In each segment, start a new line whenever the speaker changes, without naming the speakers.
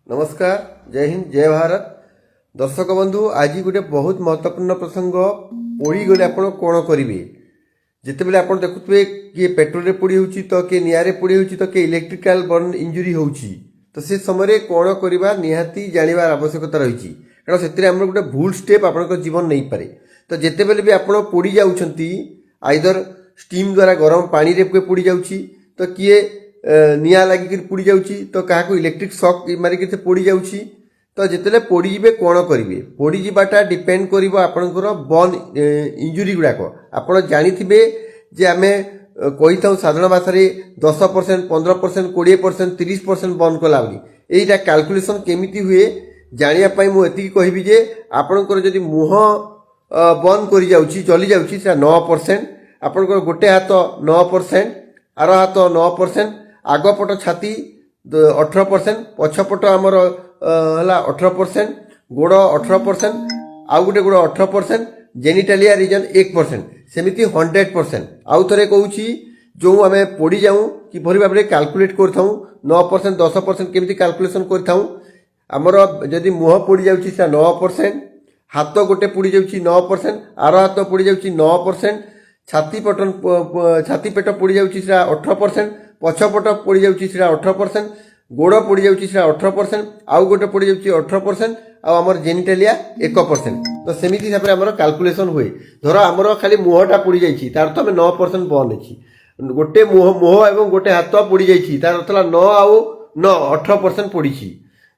नमस्कार, जय हिंद, जय भारत। दर्शक बंधु, आज गोटे बहुत महत्वपूर्ण प्रसंग पोड़ी गले आप कौन करेंगे। जिते बेले आप देखुए किए पेट्रोल पोड़ी हो तो किए निआरे पोड़ी हो तो किए इलेक्ट्रिकल बर्न इंजुरी हो तो से समय कौन करवा निहाती जानवर आवश्यकता रही कारण से गोटे भूल स्टेप आप जीवन नहीं पारे। तो जिते बेले भी आप पोड़ी जाऊँच आइदर स्टीम द्वारा गरम पानी रे पोड़ी जाऊँगी तो किए निआ लगिक पोड़ी जाऊँगी तो क्या इलेक्ट्रिक शॉक मारिक से पोड़ी जाऊँगी। तो जिते पोड़ी जीवे कौन करेंगे पोड़ी जावाटा डिपेंड कर आपणकर बर्न इंजुरी गुड़ाक आप जाथे जे आम कही था साधारण भाषा 10%, 15%, 20%, 30% बर्न कला यहीटा कैलकुलेशन केमिति हुए जानापी मुझे कहबी जे आपणकर जदि मुह बर्न कर जाऊँगी चली जाऊँगी 9%, आपणकर गोटे हाथ 9%, आर हाथ 9%, आगपट छाती 18%, पछपट आमर है 18%, गोड़ 18%, आउ गोटे गोड़ 18%, जेनिटालिया रीजन 1%, सेमिति 100%। आउ थे कहूँ जो आम पोड़ी जाऊँ कि भाव में कैलकुलेट कर 9%, 10% केमिति कैलकुलेशन करमर जदि मुह पोड़ी जाऊँगी 9%, हाथ गोटे पोड़ी जाऊँगी 9%, आर हाथ पोड़ी जाऊँगी 9%, छाती पेट पोड़ी जाऊँगी 18%, पछपट पोड़ी जाऊँगी 18%, गोड़ पोड़ी जाऊँगी 18%, आउ गोटे पोड़ी जाऊँगी 18%, आमर जेनिटालिया 1%। तो सेमिति हिसाब से आमर कैलकुलेशन हुए धर आमर खाली मुहटा पोड़ी जाइए तार तो 9% बर्न अच्छी गोटे मुह एवं गोटे हाथ पोड़ी जाइए तार अर्थ 9 आउ 9 18% पोड़ी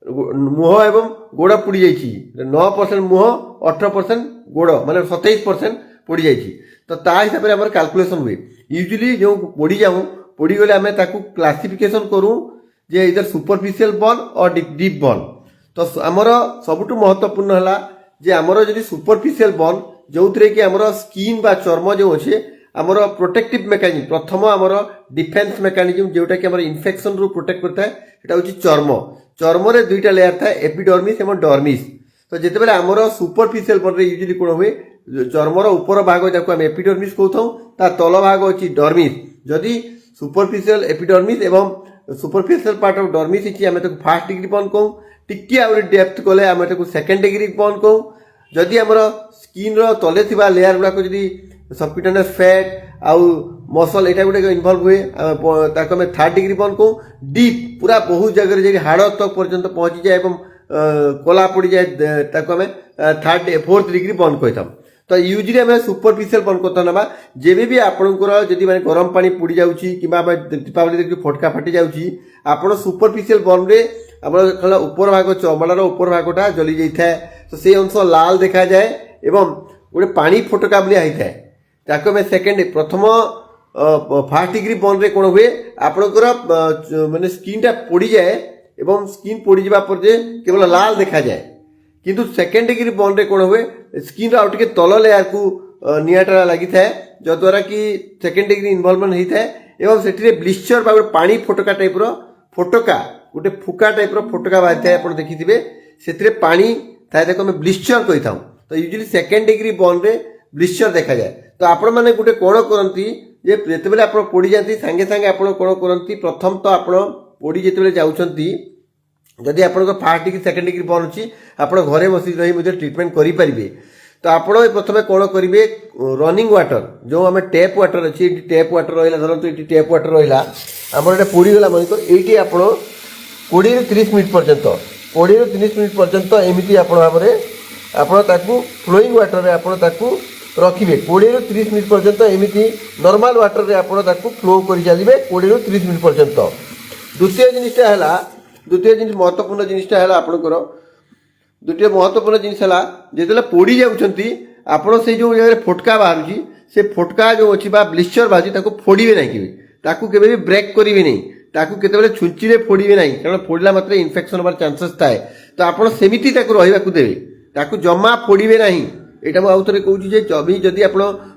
मुह एवं गोड़ पोड़ी जाइए 9% मुह 18% गोड़ माने 27% पोड़ी जाइए। तो ता हिसाब से आमर कैलकुलेशन हुए यूजुअली जो पोड़ी जाऊँ पोड़ी गले आम क्लासिफिकेशन करूँ जे इधर सुपरफिशियल बर्न और डीप बर्न। तो आमर सबुठ महत्वपूर्ण है जे आमर जदि सुपरफिशियल बर्न जो थे कि आमर स्किन बा चर्म जो अच्छे आमर प्रोटेक्टिव मेकानिज्म प्रथम आमर डिफेन्स मेकानिज्म जोटा कि आमर इन्फेक्शन रु प्रोटेक्ट करता है सेटा होची चर्म। चर्म रे दुईटा लेयर था एपिडर्मिस एवं डर्मिस। तो जितेबाला आमर सुपरफिशियल बर्न यूजुअली कौन हुए चर्मर ऊपर भाग जाको आम एपिडर्मिस कहूँ ता तल भाग अच्छी डर्मिस। जदि सुपरफिशियल एपिडर्मिस एवं सुपरफिशियल पार्ट ऑफ डर्मिस अच्छी आम फर्स्ट डिग्री बर्न कहूँ टिके आउरी डेप्थ कले आम सेकेंड डिग्री बर्न कहूँ। जदि आमर स्किन तले थिबा लेयर गुड़ाक जदि सबक्यूटेनियस फैट आउ मसल यहाँ गुटे इनवल्व हुए ताको आम थर्ड डिग्री बर्न कहूँ। डीप पूरा बहुत जगह जी हाड़ तक पर्यंत पहुंची जाए एवं कला पड़ जाए ताको आम फोर्थ डिग्री बर्न कही। तो यूजुअली आम सुपरफिशियल बर्न करता ना जेबे भी आपंकर जदि माने गरम पानी पोड़ी जाऊँगी कि दीपावली फटका फाटी जाऊँगी आपड़ सुपरफिशियल बर्न रे आपल ऊपर भाग चमड़ार ऊपर भागटा जली जाए तो से अंश लाल देखा जाए एवं गोटे पानी फटका भाया होता है ताको आम सेकेंड प्रथम फर्स्ट डिग्री बर्न रे कौन हुए आपणकर माने स्किन टा पोड़ी जाए एवं स्किन पोड़ी जावा पर केवल लाल देखा जाए किंतु सेकेंड डिग्री बर्न रे कौन हुए स्किन आउ टे तल लेयर को निआटा लगी था जद्वारा कि सेकेंड डिग्री इनवॉल्वमेंट होता है एवं से ब्लिस्चर बा पानी फटका टाइप फटका गोटे फुका टाइप फटका बाहरी था आप देखिथे से पानी था आम ब्लिस्चर कही था। तो यूजुअली सेकेंड डिग्री बर्न रे ब्लिस्चर देखा जाए। तो आपण मैंने गोटे कौन करती जिते आप पोड़ी जाती सांगे सांगे आप कौन करती प्रथम तो आप पोड़ी जिते जाऊँगी जदि आप first degree second degree burn अच्छी आप घरे बसी रही ट्रिटमेंट करेंगे। तो आप प्रथम कौन करेंगे रनिंग वाटर जो आम टैप वाटर अच्छी टैप वाटर रहा धरत ये टैप वाटर रहा आमर ये पोड़ीगला मन ये आप 20 ରୁ 30 मिनट पर्यंत 20 ରୁ 30 मिनट पर्यंत एमती आप भाव में फ्लोइंग वाटर में आप रखिए 20 ରୁ 30 मिनट पर्यंत एमती नॉर्मल वाटर में आप फ्लो कर चलिए 20 ରୁ 30 मिनट पर्यंत। द्वितीय जिनटा है द्वितीय जिन महत्वपूर्ण जिनटा है आपंकर द्वितीय महत्वपूर्ण जिनस है जो पोड़ी जाऊँच आप जो जगह फटका बाहर से फटका जो अच्छी ब्लिस्चर बाहर फोड़े ना कि ब्रेक करेंगे नहीं ताकू केते छुंची फोड़े ना कारण फोड़ला मात्र इन्फेक्शन होबार चांसेस थाए। तो आप सेमिति रहा देवे ताकू जमा फोड़े ना यहाँ आउ थे कहूँ जदि आप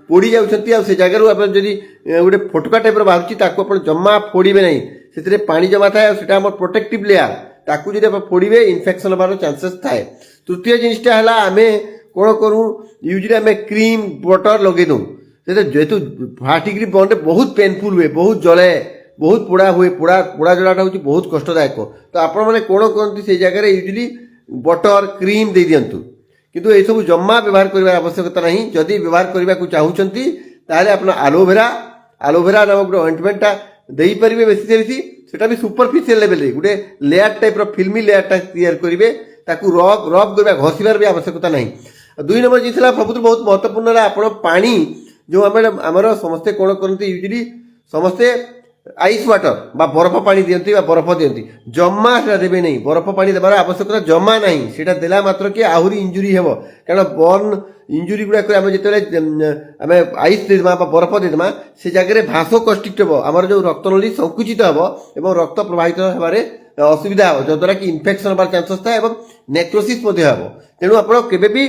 पोड़ी जाऊँच से जगार आप गोटे फटका टाइप बाहर जमा फोड़े ना से पानी जमा थाए से प्रोटेक्टिव लेयर ताकू जब आप फोड़े इन्फेक्शन होबार चांसेस थाए। तृतीय जिनटा है आम कौन करूँ यूजुअली आम क्रीम बटर लगे दूँ जेहेतु फर्स्ट डिग्री बर्न बहुत पेनफुल हुए बहुत जले ବହୁତ ପୋଡ଼ା ହୁଏ, ପୋଡ଼ା ଜଳାଟା ହେଉଛି ବହୁତ କଷ୍ଟଦାୟକ। ତ ଆପଣମାନେ କ'ଣ କରନ୍ତି ସେଇ ଜାଗାରେ ୟୁଜୁଆଲି ବଟର କ୍ରିମ୍ ଦେଇ ଦିଅନ୍ତୁ, କିନ୍ତୁ ଏସବୁ ଜମା ବ୍ୟବହାର କରିବାର ଆବଶ୍ୟକତା ନାହିଁ। ଯଦି ବ୍ୟବହାର କରିବାକୁ ଚାହୁଁଛନ୍ତି ତାହେଲେ ଆପଣ ଆଲୋଭେରା ନାମକ ଗୋଟେ ଅଏଣ୍ଟମେଣ୍ଟଟା ଦେଇପାରିବେ। ବେଶୀ ସେଟା ବି ସୁପରଫିସିଆଲ ଲେଭେଲରେ ଗୋଟେ ଲେୟାର ଟାଇପ୍ର ଫିଲ୍ମି ଲେୟାରଟା ତିଆରି କରିବେ, ତାକୁ ରବ୍ କରିବା, ଘଷିବାର ବି ଆବଶ୍ୟକତା ନାହିଁ। 2 ନମ୍ବର ଜିନିଷ ହେଲା ସବୁଠୁ ବହୁତ ମହତ୍ୱପୂର୍ଣ୍ଣ ହେଲା ଆପଣ ପାଣି ଯେଉଁ ଆମର ସମସ୍ତେ କ'ଣ କରନ୍ତି ୟୁଜୁଆଲି ସମସ୍ତେ ଆଇସ୍ ୱାଟର ବା ବରଫ ପାଣି ଦିଅନ୍ତି ବା ବରଫ ଦିଅନ୍ତି, ଜମା ସେଟା ଦେବେ ନାହିଁ। ବରଫ ପାଣି ଦେବାର ଆବଶ୍ୟକତା ଜମା ନାହିଁ। ସେଟା ଦେଲା ମାତ୍ର କି ଆହୁରି ଇଞ୍ଜୁରି ହେବ, କାରଣ ବର୍ନ ଇଞ୍ଜୁରି ଗୁଡ଼ାକ ଆମେ ଯେତେବେଳେ ଆମେ ଆଇସ୍ ଦେଇଦେବା ବା ବରଫ ଦେଇଦେବା ସେ ଜାଗାରେ ଭାସୋ କଷ୍ଟ୍ରିକ୍ଟ ହେବ, ଆମର ଯେଉଁ ରକ୍ତନଳୀ ସଂକୁଚିତ ହେବ ଏବଂ ରକ୍ତ ପ୍ରବାହିତ ହେବାରେ ଅସୁବିଧା ହେବ, ଯଦ୍ୱାରା କି ଇନଫେକ୍ସନ ହେବାର ଚାନ୍ସେସ୍ ଥାଏ ଏବଂ ନେକ୍ରୋସିସ୍ ମଧ୍ୟ ହେବ। ତେଣୁ ଆପଣ କେବେ ବି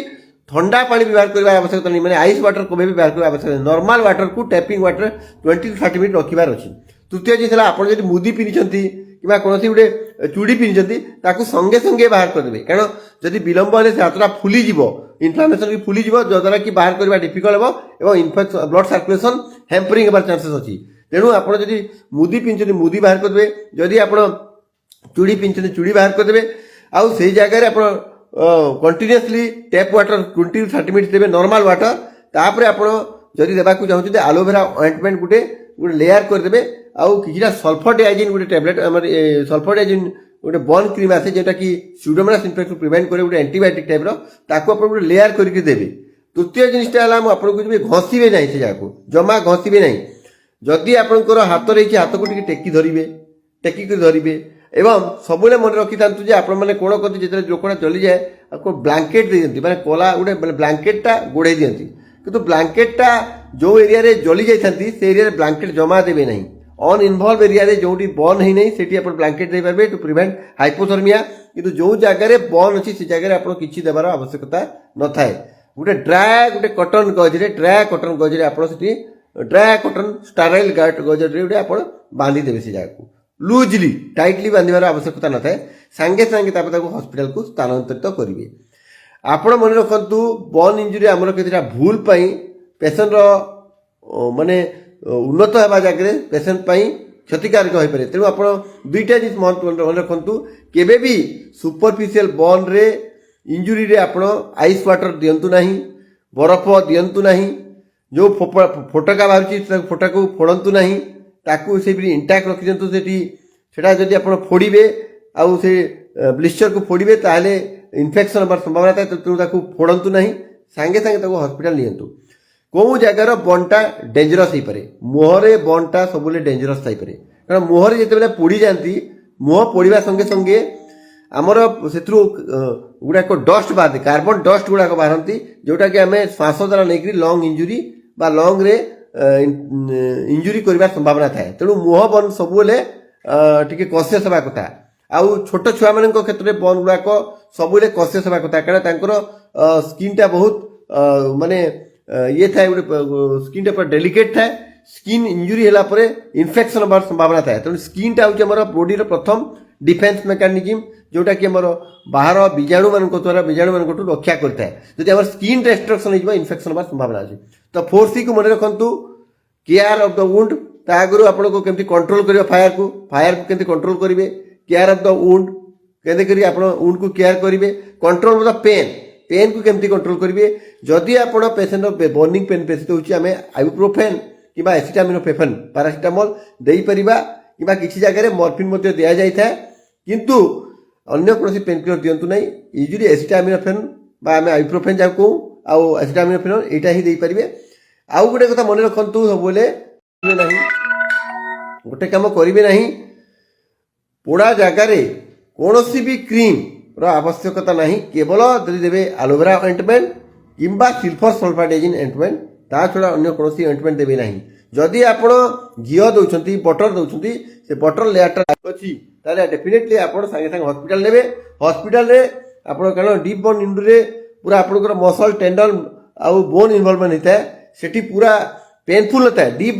ଥଣ୍ଡା ପାଣି ବ୍ୟବହାର କରିବାର ଆବଶ୍ୟକତା ନାହିଁ, ମାନେ ଆଇସ୍ ୱାଟର କେବେ ବି ବ୍ୟବହାର କରିବା ଆବଶ୍ୟକତା ନାହିଁ। ନର୍ମାଲ ୱାଟରକୁ ଟ୍ୟାପିଂ ୱାଟର 20 to 30 ମିନିଟ୍ ରଖିବାର ଅଛି। ତୃତୀୟ ଜିନିଷ ହେଲା ଆପଣ ଯଦି ମୁଦି ପିନ୍ଧିଛନ୍ତି କିମ୍ବା କୌଣସି ଗୋଟେ ଚୁଡ଼ି ପିନ୍ଧିଛନ୍ତି ତାକୁ ସଙ୍ଗେ ସଙ୍ଗେ ବାହାର କରିଦେବେ, କାରଣ ଯଦି ବିଳମ୍ବ ହେଲେ ସେ ହାତଟା ଫୁଲିଯିବ, ଇନଫ୍ଲାମେସନ ଫୁଲିଯିବ, ଯଦ୍ୱାରା କି ବାହାର କରିବା ଡିଫିକଲ୍ଟ ହେବ ଏବଂ ଇନଫେକ୍ସନ ବ୍ଲଡ୍ ସାର୍କୁଲେସନ ହ୍ୟାମ୍ପରିଂ ହେବାର ଚାନ୍ସେସ୍ ଅଛି। ତେଣୁ ଆପଣ ଯଦି ମୁଦି ପିନ୍ଧିଛନ୍ତି ମୁଦି ବାହାର କରିଦେବେ, ଯଦି ଆପଣ ଚୁଡ଼ି ପିନ୍ଧିଛନ୍ତି ଚୁଡ଼ି ବାହାର କରିଦେବେ, ଆଉ ସେଇ ଜାଗାରେ ଆପଣ continuously tap water 20 to 30 minute ଦେବେ ନର୍ମାଲ ୱାଟର। ତାପରେ ଆପଣ ଯଦି ଦେବାକୁ ଚାହୁଁଛନ୍ତି ଆଲୋଭେରା ଅଏଣ୍ଟମେଣ୍ଟ ଗୋଟେ ଲେୟାର କରିଦେବେ, ଆଉ କିଛିଟା ସଲଫର ଡାଇଜିନ୍ ଗୋଟେ ଟ୍ୟାବଲେଟ୍ ଆମର ସଲଫର ଡାଇଜିନ୍ ଗୋଟେ ବର୍ନ କ୍ରିମ୍ ଆସେ ଯେଉଁଟାକି ସ୍ୟୁଡୋମୋନାସ୍ ଇନଫେକ୍ସନ୍ ପ୍ରିଭେଣ୍ଟ କରେ, ଗୋଟେ ଆଣ୍ଟିବାୟୋଟିକ୍ ଟାଇପ୍ର, ତାକୁ ଆପଣ ଗୋଟେ ଲେୟାର କରିକି ଦେବେ। ତୃତୀୟ ଜିନିଷଟା ହେଲା ମୁଁ ଆପଣଙ୍କୁ ଯିବି ଘଷିବେ ନାହିଁ, ସେ ଜାଗାକୁ ଜମା ଘଷିବେ ନାହିଁ। ଯଦି ଆପଣଙ୍କର ହାତ ରହିଛି ହାତକୁ ଟିକେ ଟେକିକି ଧରିବେ ଏବଂ ସବୁବେଳେ ମନେ ରଖିଥାନ୍ତୁ ଯେ ଆପଣମାନେ କ'ଣ କରନ୍ତି ଯେତେବେଳେ ଲୋକଟା ଜଳିଯାଏ ଆପଣଙ୍କୁ ବ୍ଲାଙ୍କେଟ୍ ଦେଇଦିଅନ୍ତି, ମାନେ କଲା ଗୋଟେ ବ୍ଲାଙ୍କେଟ୍ଟା ଗୋଡ଼େଇ ଦିଅନ୍ତି, କିନ୍ତୁ ବ୍ଲାଙ୍କେଟ୍ଟା ଯେଉଁ ଏରିଆରେ ଜଳି ଯାଇଥାନ୍ତି ସେ ଏରିଆରେ ବ୍ଲାଙ୍କେଟ୍ ଜମା ଦେବେ ନାହିଁ। ଅନଇନଭଲ୍ଭ ଏରିଆରେ ଯେଉଁଠି ବର୍ନ ହେଇନାହିଁ ସେଠି ଆପଣ ବ୍ଲାଙ୍କେଟ୍ ଦେଇପାରିବେ ଟୁ ପ୍ରିଭେଣ୍ଟ ହାଇପୋଥର୍ମିଆ, କିନ୍ତୁ ଯେଉଁ ଜାଗାରେ ବର୍ନ ଅଛି ସେ ଜାଗାରେ ଆପଣ କିଛି ଦେବାର ଆବଶ୍ୟକତା ନଥାଏ। ଗୋଟେ କଟନ ଗଜରେ ଆପଣ ସେଠି କଟନ ଷ୍ଟାରାଇଲ୍ ଗଜରେ ଗୋଟେ ଆପଣ ବାନ୍ଧିଦେବେ ସେ ଜାଗାକୁ, ଲୁଜଲି ଟାଇଟଲି ବାନ୍ଧିବାର ଆବଶ୍ୟକତା ନଥାଏ। ସାଙ୍ଗେ ସାଙ୍ଗେ ତାପରେ ତାକୁ ହସ୍ପିଟାଲକୁ ସ୍ଥାନାନ୍ତରିତ କରିବେ। ଆପଣ ମନେ ରଖନ୍ତୁ ବର୍ନ ଇଞ୍ଜୁରି ଆମର କେତେଟା ଭୁଲ ପାଇଁ ପେସେଣ୍ଟର ମାନେ ଉନ୍ନତ ହେବା ଜାଗାରେ ପେସେଣ୍ଟ ପାଇଁ କ୍ଷତିକାରକ ହୋଇପାରେ। ତେଣୁ ଆପଣ 2ଟା ଜିନିଷ ମନେ ରଖନ୍ତୁ, କେବେ ବି ସୁପରଫିସିଆଲ ବର୍ନରେ ଇଞ୍ଜୁରିରେ ଆପଣ ଆଇସ୍ ୱାଟର ଦିଅନ୍ତୁ ନାହିଁ, ବରଫ ଦିଅନ୍ତୁ ନାହିଁ, ଯେଉଁ ଫୋଟକା ବାହାରୁଛି ଫୋଟକାକୁ ଫୋଡ଼ନ୍ତୁ ନାହିଁ, ତାକୁ ସେଇପରି ଇଣ୍ଟାକ୍ଟ ରଖିଦିଅନ୍ତୁ। ସେଟା ଯଦି ଆପଣ ଫୋଡ଼ିବେ ଆଉ ସେ ବ୍ଲିଷ୍ଟରକୁ ଫୋଡ଼ିବେ ତାହେଲେ ଇନଫେକ୍ସନ ହେବାର ସମ୍ଭାବନା ଥାଏ, ତେଣୁ ତାକୁ ଫୋଡ଼ନ୍ତୁ ନାହିଁ, ସାଙ୍ଗେ ସାଙ୍ଗେ ତାକୁ ହସ୍ପିଟାଲ ନିଅନ୍ତୁ। କେଉଁ ଜାଗାର ବର୍ନଟା ଡେଞ୍ଜରସ୍ ହେଇପାରେ, ମୁହଁରେ ବର୍ନଟା ସବୁବେଳେ ଡେଞ୍ଜରସ୍ ଥାଇପାରେ, କାରଣ ମୁହଁରେ ଯେତେବେଳେ ପୋଡ଼ିଯାଆନ୍ତି ମୁହଁ ପୋଡ଼ିବା ସଙ୍ଗେ ସଙ୍ଗେ ଆମର ସେଥିରୁ ଗୁଡ଼ାକ ଡଷ୍ଟ ବାହାରନ୍ତି, କାର୍ବନ ଡଷ୍ଟ ଗୁଡ଼ାକ ବାହାରନ୍ତି, ଯେଉଁଟାକି ଆମେ ଶ୍ୱାସ ଦ୍ୱାରା ନେଇକରି ଲଙ୍ଗ ଇଞ୍ଜୁରି ବା ଲଙ୍ଗରେ ଇଞ୍ଜୁରି କରିବାର ସମ୍ଭାବନା ଥାଏ। ତେଣୁ ମୁହଁ ବର୍ନ ସବୁବେଳେ ଟିକେ କସିୟସ୍ ହେବା କଥା। ଆଉ ଛୋଟ ଛୁଆମାନଙ୍କ କ୍ଷେତ୍ରରେ ବର୍ନ ଗୁଡ଼ାକ ସବୁବେଳେ କସିୟସ୍ ହେବା କଥା, କାରଣ ତାଙ୍କର ସ୍କିନ୍ଟା ବହୁତ ମାନେ ଇଏ ଥାଏ, ଗୋଟେ ସ୍କିନ୍ଟା ପୁରା ଡେଲିକେଟ୍ ଥାଏ। ସ୍କିନ୍ ଇଞ୍ଜୁରି ହେଲା ପରେ ଇନଫେକ୍ସନ ହେବାର ସମ୍ଭାବନା ଥାଏ। ତେଣୁ ସ୍କିନ୍ଟା ହେଉଛି ଆମର ବଡିର ପ୍ରଥମ ଡିଫେନ୍ସ ମେକାନିଜିମ୍, ଯେଉଁଟାକି ଆମର ବାହାର ବୀଜାଣୁମାନଙ୍କଠୁ ରକ୍ଷା କରିଥାଏ। ଯଦି ଆମର ସ୍କିନ୍ ଡେଷ୍ଟ୍ରକ୍ସନ୍ ହେଇଯିବ ଇନଫେକ୍ସନ ହେବାର ସମ୍ଭାବନା ଅଛି। ତ 4C ମନେ ରଖନ୍ତୁ, କେୟାର ଅଫ୍ ଦ ଉଣ୍ଡ। ତା ଆଗରୁ ଆପଣଙ୍କୁ କେମିତି କଣ୍ଟ୍ରୋଲ କରିବେ ଫାୟାରକୁ କେମିତି କଣ୍ଟ୍ରୋଲ କରିବେ, କେୟାର ଅଫ୍ ଦ ଉଣ୍ଡ କେମିତି କରି ଆପଣ ଉଣ୍ଡକୁ କେୟାର କରିବେ, କଣ୍ଟ୍ରୋଲ ଅଫ୍ ଦ ପେନ୍କୁ କେମିତି କଣ୍ଟ୍ରୋଲ କରିବେ। ଯଦି ଆପଣ ପେସେଣ୍ଟର ବର୍ନିଂ ପେନ୍ ବେଶୀ ହେଉଛି ଆମେ ଆଇବୁପ୍ରୋଫେନ୍ କିମ୍ବା ଏସିଟାମିନୋଫେନ୍ ପାରାସିଟାମଲ ଦେଇପାରିବା, କିମ୍ବା କିଛି ଜାଗାରେ ମର୍ଫିନ୍ ମଧ୍ୟ ଦିଆଯାଇଥାଏ, କିନ୍ତୁ ଅନ୍ୟ କୌଣସି ପେନ୍ କିଲର ଦିଅନ୍ତୁ ନାହିଁ। ୟୁଜୁଆଲି ଏସିଟାମିନୋଫେନ୍ ବା ଆମେ ଆଇବୁପ୍ରୋଫେନ୍ ଯାହାକୁ କହୁ ଆଉ ଏସିଟାମିନୋଫେନ୍ ଏଇଟା ହିଁ ଦେଇପାରିବେ। ଆଉ ଗୋଟେ କଥା ମନେ ରଖନ୍ତୁ, ସବୁବେଳେ ଗୋଟେ କାମ କରିବେ ନାହିଁ, ପୋଡ଼ା ଜାଗାରେ କୌଣସି ବି କ୍ରିମ୍ର ଆବଶ୍ୟକତା ନାହିଁ, କେବଳ ଯଦି ଦେବେ ଆଲୋଭେରା ଅଏଣ୍ଟମେଣ୍ଟ କିମ୍ବା ସିଲଫର ସଲଫାଡାଇଜିନ୍ ଅଏଣ୍ଟମେଣ୍ଟ, ତା ଛଡ଼ା ଅନ୍ୟ କୌଣସି ଅଏଣ୍ଟମେଣ୍ଟ ଦେବେ ନାହିଁ। ଯଦି ଆପଣ ଘିଅ ଦେଉଛନ୍ତି, ବଟର ଦେଉଛନ୍ତି, ସେ ବଟର ଲେୟାରଟା ଅଛି, ତାହେଲେ ଡେଫିନେଟଲି ଆପଣ ସାଙ୍ଗେ ସାଙ୍ଗେ ହସ୍ପିଟାଲ ନେବେ। ହସ୍ପିଟାଲରେ ଆପଣ କାରଣ ଡିପ୍ ବର୍ନ ଇଞ୍ଜୁରିରେ ପୁରା ଆପଣଙ୍କର ମସଲ ଟେଣ୍ଡନ ଆଉ ବୋନ୍ ଇନଭଲଭମେଣ୍ଟ ହେଇଥାଏ, ସେଠି ପୁରା ପେନଫୁଲ ନଥାଏ। ଡିପ୍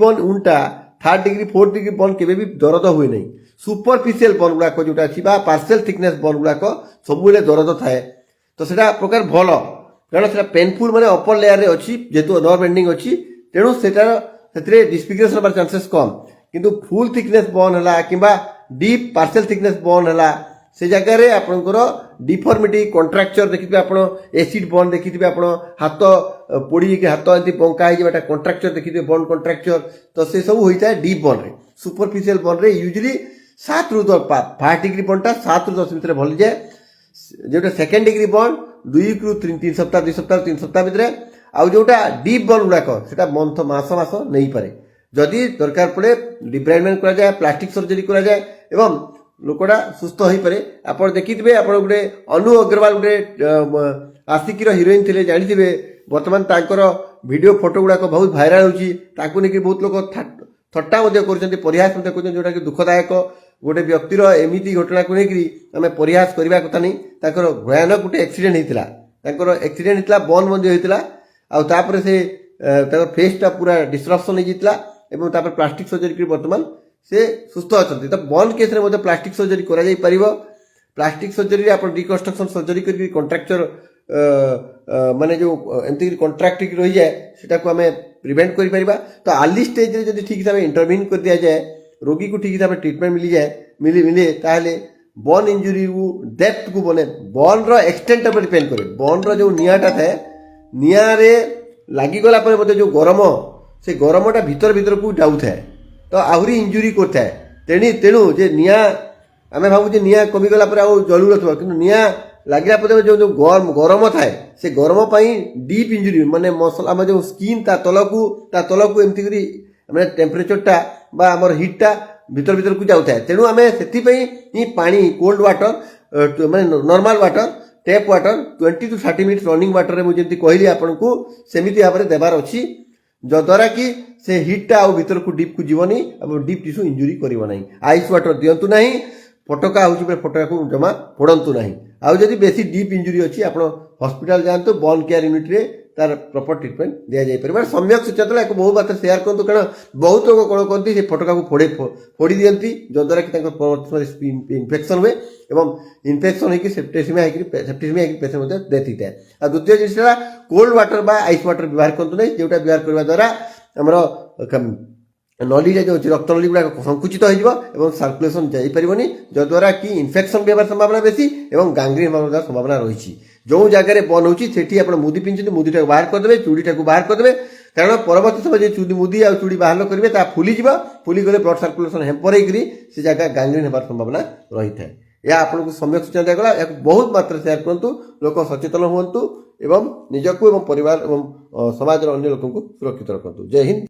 ବର୍ନ ଉଣ୍ଡଟା 3rd degree 4th degree burn କେବେ ବି ଦରଦ ହୁଏ ନାହିଁ। ସୁପରଫିସିଆଲ ବର୍ନ ଗୁଡ଼ାକ ଯେଉଁଟା ଅଛି ବା ପାର୍ସିଆଲ ଥିକନେସ୍ ବର୍ନ ଗୁଡ଼ାକ ସବୁବେଳେ ଦରଦ ଥାଏ। ତ ସେଟା ପ୍ରକାର ଭଲ, କାରଣ ସେଟା ପେନଫୁଲ ମାନେ ଅପର ଲେୟାରରେ ଅଛି, ଯେହେତୁ ନର୍ଭ ଏଣ୍ଡିଂ ଅଛି, ତେଣୁ ସେଥିରେ ଡିସଫିଗରେସନ ହେବାର ଚାନ୍ସେସ୍ କମ୍। किंतु फुल थिकनेस बर्न है कि डीप पार्शियल थिकनेस बर्न है से जगह आपंकर डिफॉर्मिटी कंट्राक्चर देखिए आप एसिड बर्न देखिए आप हाथ पोड़ी हाथ एमती बंका है कंट्राक्चर देखिए बर्न कंट्राक्चर तो से सब होता है डीप बर्न रे सुपरफिशियल बर्न रे यूजुअली 7 ରୁ 5 डिग्री बर्नटा 7 ରୁ 10 भितर भल जाए जोटा सेकेंड डिग्री बर्न 2 ରୁ 3 सप्ताह 2 सप्ताह 3 सप्ताह भितर आउ जोटा डीप बर्न गुड़ाक से मास नहीं पारे जदि दरकार पड़े डिब्राइडमेंट करा जाए प्लास्टिक सर्जरी करा जाए एवं लोकटा सुस्थ हो पारे आप देखिए आप गोटे अनु अग्रवाल गोटे आशिकीर हिरोइन थे जानी बर्तमान तांकर वीडियो फोटो गुड़ाक बहुत भाइराल होची बहुत लोग थट्टा कर परिहास कर जोटा कि दुखदायक गोटे व्यक्तिर एमती घटना को लेकर आम परिहास करने कथा नहीं तांकर भयानक गोटे एक्सीडेंट होता एक्सीडेंट होता बन बंदी होता आउे से फेसटा पूरा डिस्ट्रक्शन होता प्लास्टिक सर्जरी बर्तमान से सुस्थ अच्छा तो बन केस प्लास्टिक सर्जरी करा प्लास्टिक सर्जरी आप रिकन्स्ट्रक्शन सर्जरी कर कंट्राक्चर माने जो एमती कंट्राक्ट रही जाए सेटा आम प्रिवेंट कर पारिबा तो आर्ली स्टेज रे जदि ठीक हिसाब से इंटरवीन कर दिया जाए रोगी को ठीक हिसाब से ट्रीटमेंट मिले ताहले बन इंजुरी को डेप्थ को बने बन रो एक्सटेंट पर डिपेंड करे बन रो जो नियाटा थाए निया रे लागिगला पर जो गरम से गरमटा भीतर भीतर को जाऊ थाए तो आहरी इंजुरी करता है तेणु जे निया आम भावुचे निया कमिगला जलू न कि निया लगे जो जो गरम थाए से गरम डीप इंजुरी माने मसला आम जो स्किन ता तलकू एमती माने टेम्परेचरटा आमर हिटटा भीतर भीतर को जाऊ थाए तेणु आम से पानी कोल्ड वाटर माने normal water tap water 20 to 30 minute running water में मुझे कहली आपको सेमिति भाव में देवार अच्छी जद्वारा कि से हिटटा आउ भीतर को डीप को जीवनी डीप टिश्यू इंजुरी करिवो नहीं आइस वाटर दिंतु नहीं फटका होची फटका को जमा फोड़ंतु नहीं आउ जदि बेसी डीप इंजुरी अच्छी आप हॉस्पिटल जातु बर्न केयर यूनिट रे तार प्रॉपर ट्रीटमेंट दिया जाय परिवार सम्यक सचेतना एक बहुत मात्रा शेयर करतु कारण बहुत लोग कौन करती से फटका को फोड़ी दियंती जद्वारा कि इन्फेक्शन हुए एवं इन्फेक्शन होगी सेप्टेसिमिया पेशेंट मध्य डेथ होता है और द्वितीय जिनसा कोल्ड वाटर बा आइस वाटर व्यवहार करतु नहीं जोटा व्यवहार करने द्वारा आमर नली जो रक्त नली गुड़ा संकुचित हो सर्कुलेसन जापरनी जद्वारा कि इन्फेक्शन भी संभावना बेसी और गांग्रीन होगा संभावना रही जो जगह बन हो मुदी पिंधुच्च मुदीटा बाहर करदे चूड़ीटा बाहर करदे कारण परवर्त समय जो चूड़ी मुदी आ चूड़ी बाहर करेंगे ता फुली गले ब्लड सर्कुलेसन हेम्पर से जगह गांग्रीन होबार संभावना रही है यह आपको सम्यक सूचना दिगला या बहुत मात्रा शेयर करूँ लोक सचेतन हूँ एवं निजक परिवार और समाज अन्य लोक सुरक्षित रखु जय हिंद।